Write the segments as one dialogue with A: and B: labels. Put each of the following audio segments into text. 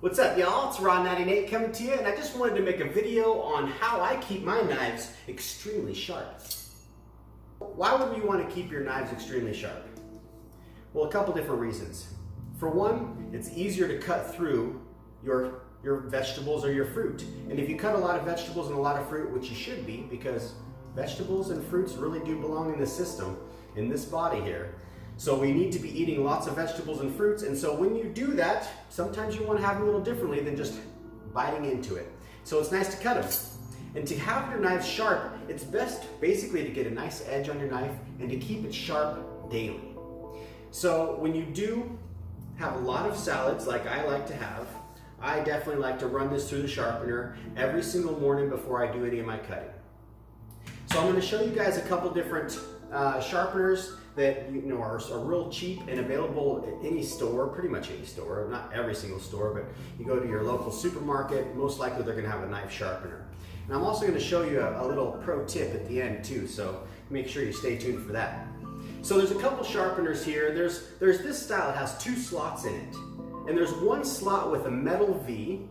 A: What's up, y'all? It's Rawnattyn8 coming to you, and I just wanted to make a video on how I keep my knives extremely sharp. Why would you want to keep your knives extremely sharp? Well, a couple different reasons. For one, it's easier to cut through your vegetables or your fruit. And if you cut a lot of vegetables and a lot of fruit, which you should be, because vegetables and fruits really do belong in this system, in this body here. So we need to be eating lots of vegetables and fruits, and so when you do that, sometimes you want to have them a little differently than just biting into it. So it's nice to cut them. And to have your knives sharp, it's best basically to get a nice edge on your knife and to keep it sharp daily. So when you do have a lot of salads like I like to have, I definitely like to run this through the sharpener every single morning before I do any of my cutting. So I'm going to show you guys a couple different sharpeners that are real cheap and available at any store, pretty much any store, not every single store, but you go to your local supermarket, most likely they're going to have a knife sharpener. And I'm also going to show you a little pro tip at the end too, so make sure you stay tuned for that. So there's a couple sharpeners here. There's this style that has two slots in it, and there's one slot with a metal V,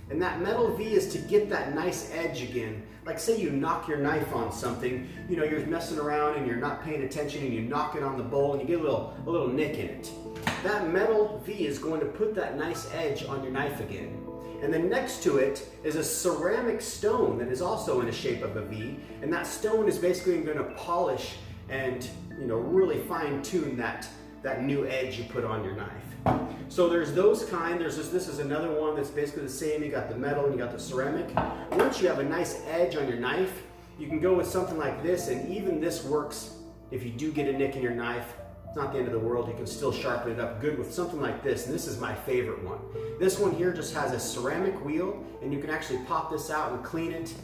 A: and that metal V is to get that nice edge again. Like say you knock your knife on something, you're messing around and you're not paying attention and you knock it on the bowl and you get a little nick in it. That metal V is going to put that nice edge on your knife again. And then next to it is a ceramic stone that is also in the shape of a V, and that stone is basically going to polish and really fine tune that new edge you put on your knife. So there's those kind. This is another one that's basically the same. You got the metal and you got the ceramic. Once you have a nice edge on your knife, you can go with something like this, and even this works if you do get a nick in your knife. It's not the end of the world. You can still sharpen it up good with something like this, and this is my favorite one. This one here just has a ceramic wheel, and you can actually pop this out and clean it.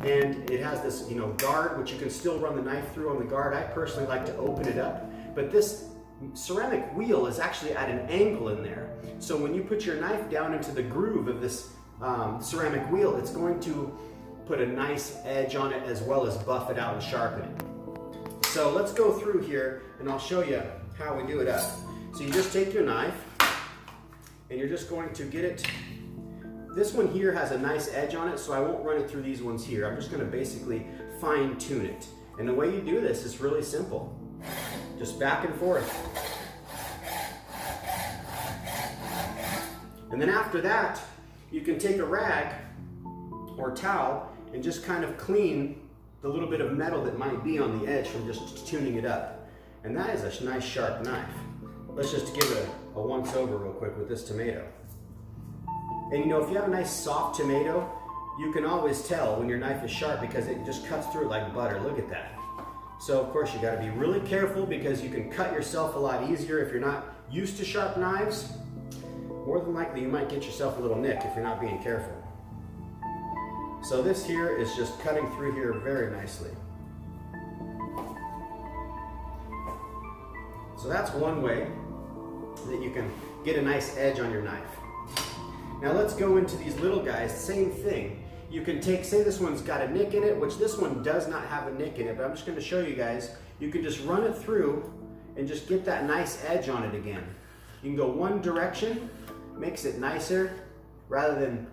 A: And it has this guard, which you can still run the knife through on the guard. I personally like to open it up, but this ceramic wheel is actually at an angle in there. So when you put your knife down into the groove of this ceramic wheel, it's going to put a nice edge on it as well as buff it out and sharpen it. So let's go through here and I'll show you how we do it up. So you just take your knife and you're just going to get it. This one here has a nice edge on it, so I won't run it through these ones here. I'm just going to basically fine tune it. And the way you do this is really simple. Just back and forth. And then after that, you can take a rag or towel and just kind of clean the little bit of metal that might be on the edge from just tuning it up. And that is a nice sharp knife. Let's just give it a once over real quick with this tomato. And if you have a nice soft tomato, you can always tell when your knife is sharp because it just cuts through it like butter. Look at that. So of course you got to be really careful because you can cut yourself a lot easier if you're not used to sharp knives. More than likely you might get yourself a little nick if you're not being careful. So this here is just cutting through here very nicely. So that's one way that you can get a nice edge on your knife. Now let's go into these little guys, same thing. You can take, say this one's got a nick in it, which this one does not have a nick in it, but I'm just going to show you guys. You can just run it through and just get that nice edge on it again. You can go one direction, makes it nicer, rather than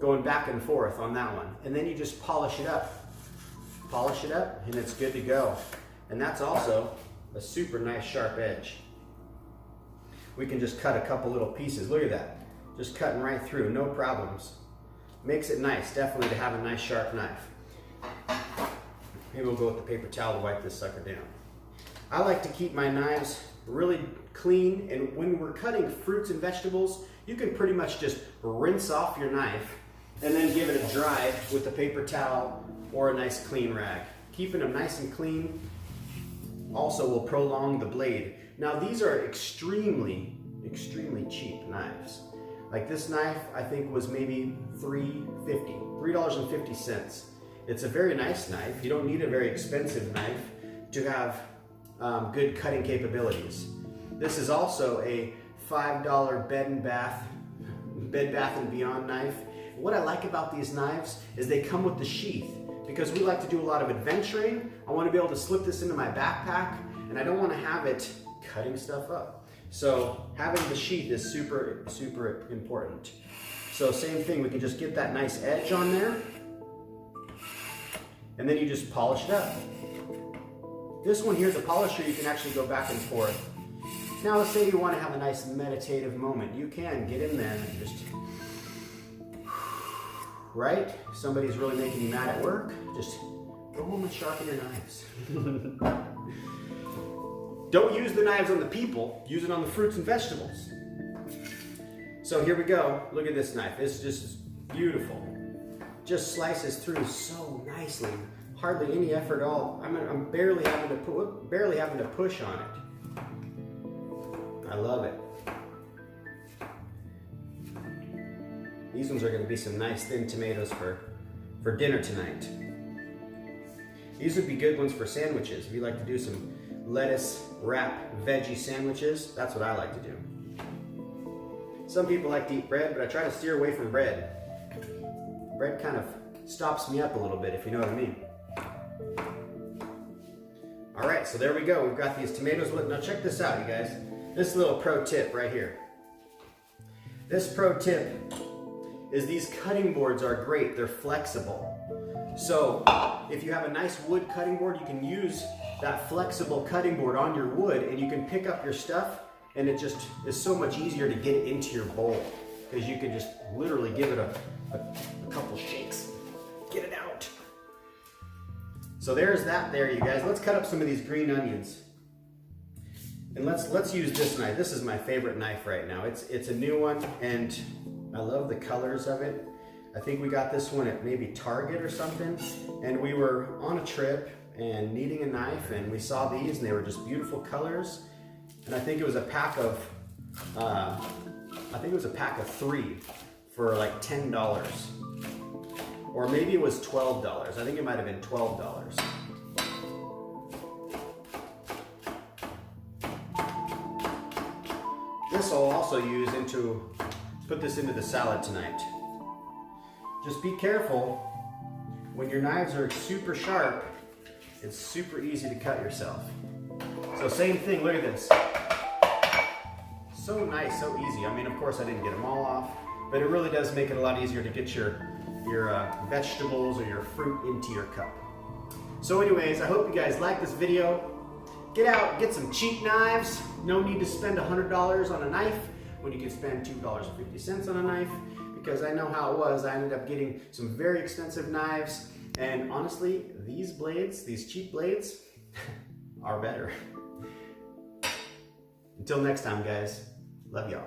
A: going back and forth on that one. And then you just polish it up, and it's good to go. And that's also a super nice sharp edge. We can just cut a couple little pieces. Look at that. Just cutting right through, no problems. Makes it nice, definitely, to have a nice sharp knife. Maybe we'll go with the paper towel to wipe this sucker down. I like to keep my knives really clean, and when we're cutting fruits and vegetables, you can pretty much just rinse off your knife and then give it a dry with a paper towel or a nice clean rag. Keeping them nice and clean also will prolong the blade. Now these are extremely cheap knives. Like this knife, I think was maybe $3.50. It's a very nice knife. You don't need a very expensive knife to have good cutting capabilities. This is also a $5 Bed Bath & Beyond knife. What I like about these knives is they come with the sheath. Because we like to do a lot of adventuring, I want to be able to slip this into my backpack, and I don't want to have it cutting stuff up. So having the sheath is super, super important. So same thing, we can just get that nice edge on there, and then you just polish it up. This one here is a polisher, you can actually go back and forth. Now let's say you want to have a nice meditative moment. You can get in there and just, right? Somebody's really making you mad at work, just go home and sharpen your knives. Don't use the knives on the people, use it on the fruits and vegetables. So here we go. Look at this knife. It's just beautiful. Just slices through so nicely. Hardly any effort at all. I'm barely having to push on it. I love it. These ones are going to be some nice thin tomatoes for dinner tonight. These would be good ones for sandwiches. If you like to do some lettuce wrap veggie sandwiches, that's what I like to do. Some people like to eat bread, but I try to steer away from bread. Bread kind of stops me up a little bit, if you know what I mean. All right, so there we go. We've got these tomatoes. Now check this out, you guys. This little pro tip right here. This pro tip is these cutting boards are great. They're flexible. So if you have a nice wood cutting board, you can use that flexible cutting board on your wood, and you can pick up your stuff, and it just is so much easier to get it into your bowl, because you can just literally give it a couple shakes, get it out. So there's that there, you guys. Let's cut up some of these green onions. And let's use this knife. This is my favorite knife right now. It's a new one, and I love the colors of it. I think we got this one at maybe Target or something, and we were on a trip and needing a knife, and we saw these, and they were just beautiful colors. And I think it was a pack of, three for like $10, or maybe it was $12. I think it might have been $12. This I'll also use put this into the salad tonight. Just be careful, when your knives are super sharp, it's super easy to cut yourself. So same thing, look at this. So nice, so easy. I mean, of course I didn't get them all off, but it really does make it a lot easier to get your vegetables or your fruit into your cup. So anyways, I hope you guys like this video. Get out, get some cheap knives. No need to spend $100 on a knife when you can spend $2.50 on a knife, because I know how it was. I ended up getting some very expensive knives, and honestly, these blades, these cheap blades, are better. Until next time, guys. Love y'all.